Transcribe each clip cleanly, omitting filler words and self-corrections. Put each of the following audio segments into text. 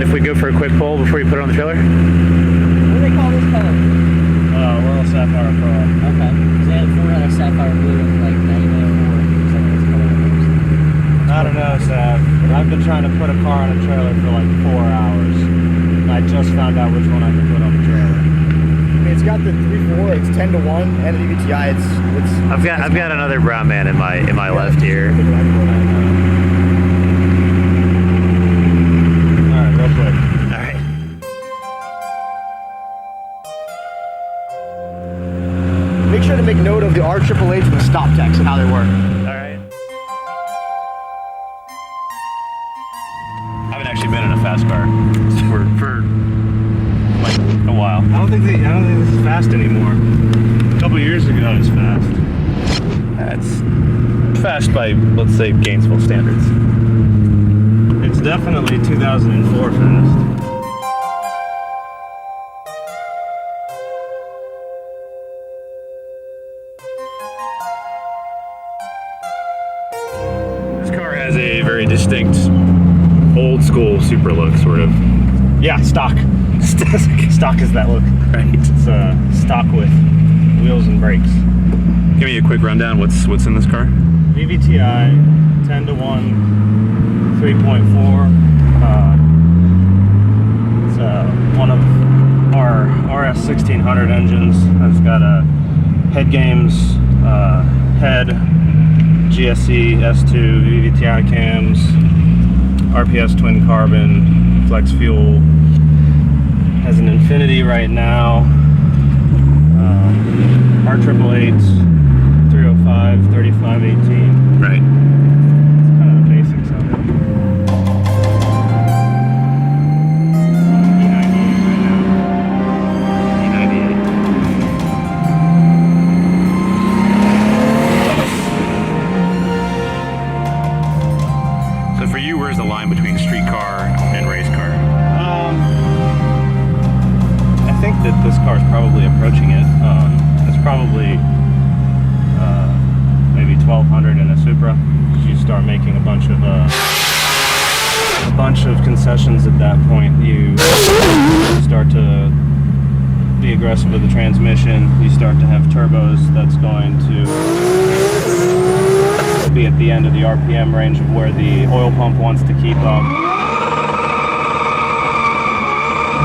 if we go for a quick pull before you put it on the trailer? What do they call this color? Royal Sapphire Pro. Okay. They had a 400 Sapphire blue and like 904. I don't know, Sav. I've been trying to put a car on a trailer for like 4 hours. And I just found out which one I can put on the trailer. I mean, it's got the 3.4, it's 10-to-1, and the EVTI. It's I've got another brown man in my left here. All right, real quick. All right. Make sure to make note of the R888s and the stop techs and how they work. All right. I haven't actually been in a fast car for like a while. I don't think this is fast anymore. A couple years ago, it was fast. That's fast by, let's say, Gainesville standards. It's definitely 2004 fast. This car has a very distinct old school Supra look, sort of. Yeah, stock. Stock is that look. Right. It's stock with wheels and brakes. Give me a quick rundown. What's in this car? VVTI, 10-to-1, 3.4. It's one of our RS1600 engines. It's got a head games, head, GSE, S2, VVTI cams, RPS twin carbon, flex fuel. Has an Infinity right now. R888s, 305, 3518. Right. It's kind of the basics of it. E98 right now. E98. So for you, where's the line between street car and race car? I think that this car is probably approaching it. It's probably maybe 1200 in a Supra. You start making a bunch of concessions at that point. You start to be aggressive with the transmission. You start to have turbos that's going to be at the end of the RPM range of where the oil pump wants to keep up.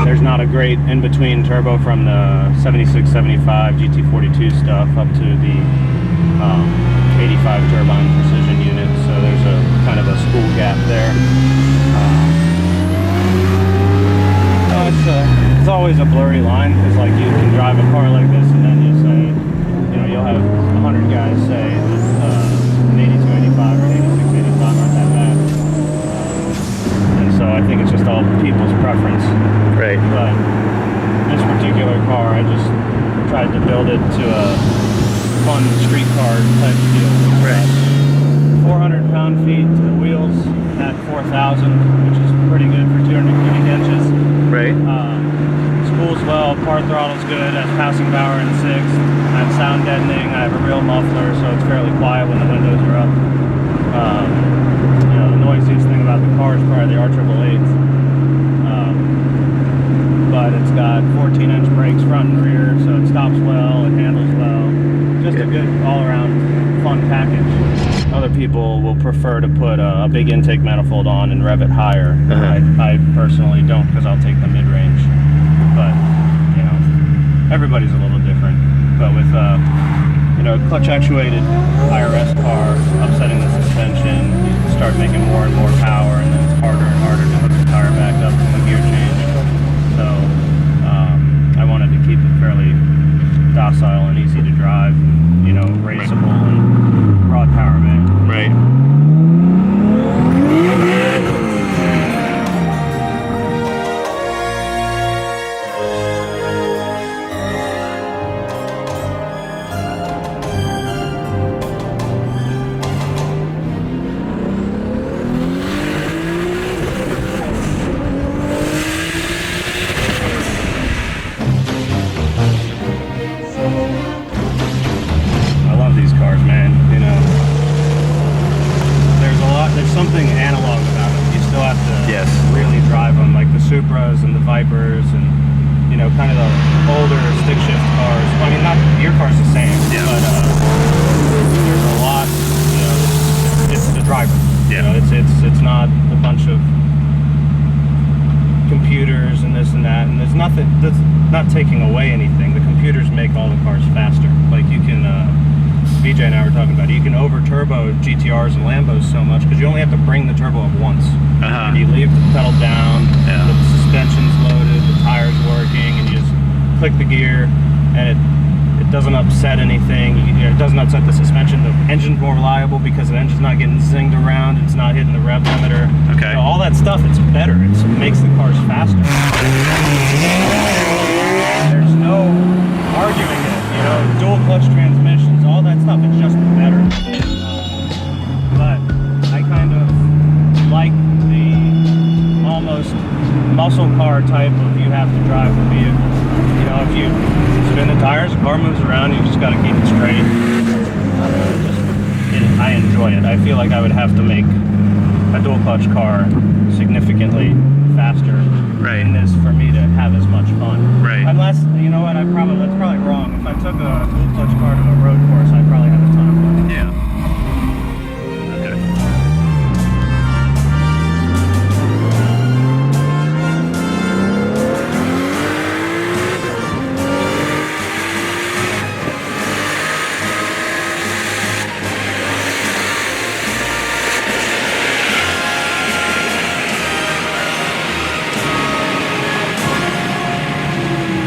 There's not a great in-between turbo from the 76, 75 GT42 stuff up to the 85 turbine precision unit, so there's a kind of a spool gap there. It's always a blurry line, because like you can drive a car like this and then you say, you'll have 100 guys say that an 8285 or an 8685 aren't that bad. And so I think it's just all people's preference. Right. But this particular car, I just tried to build it to a fun street car type deal. Right. 400 pound-feet to the wheels at 4,000, which is pretty good for 200 cubic inches. Right. Spools well, part throttle's good, has passing power in 6. I have sound deadening, I have a real muffler, so it's fairly quiet when the windows are up. The noisiest thing about the car is probably the R888s. But it's got 14-inch brakes front and rear, so it stops well, it handles well. Just a good all-around fun package. Other people will prefer to put a big intake manifold on and rev it higher. I personally don't, because I'll take the mid-range. But, everybody's a little different. But with a clutch-actuated IRS car upsetting the suspension, you start making more and more power, and then it's harder and harder to hook the tire back up from a gear change. So I wanted to keep it fairly docile and easy to drive, raceable and broad power band. Right. Vipers and, you know, kind of the older stick shift cars. I mean, not your car's the same, Yeah. but there's a lot, you know, it's the driver. Yeah. You know, it's not a bunch of computers and this and that, and there's nothing that's not taking away anything. The computers make all the cars faster. Like you can, BJ and I were talking about it, you can over turbo GTRs and Lambos so much because you only have to bring the turbo up once. And you leave the pedal down, Yeah. the suspension's loaded, the tire's working, and you just click the gear, and it doesn't upset anything. It doesn't upset the suspension. The engine's more reliable because the engine's not getting zinged around. It's not hitting the rev limiter. Okay. You know, all that stuff, it's better. It makes the cars faster. There's no arguing it. You know, dual clutch transmissions, all that stuff. It's just better. But I kind of like the almost muscle car type of you have to drive the vehicle. You know, if you spin the tires, the car moves around, you just got to keep it straight. I enjoy it. I feel like I would have to make a dual clutch car significantly faster in this for me to have as much fun. Right. Unless, you know what, that's probably wrong. If I took a dual clutch car to a road course, I'd probably have a ton of fun. Yeah. Okay.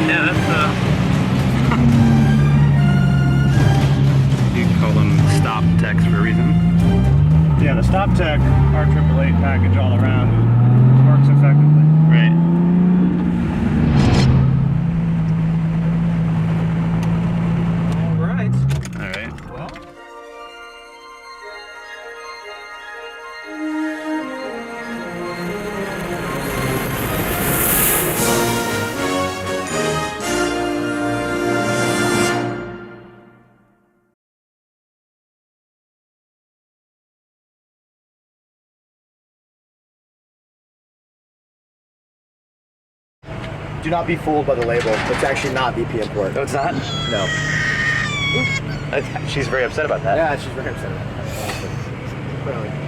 Yeah, that's you call them stop techs for a reason. Yeah, the Stop Tech R888 package all around works effectively. Right. All right. All right. Well, Do not be fooled by the label. It's actually not BP import. No, it's not. No. She's very upset about that. Yeah, she's very upset about that. Clearly.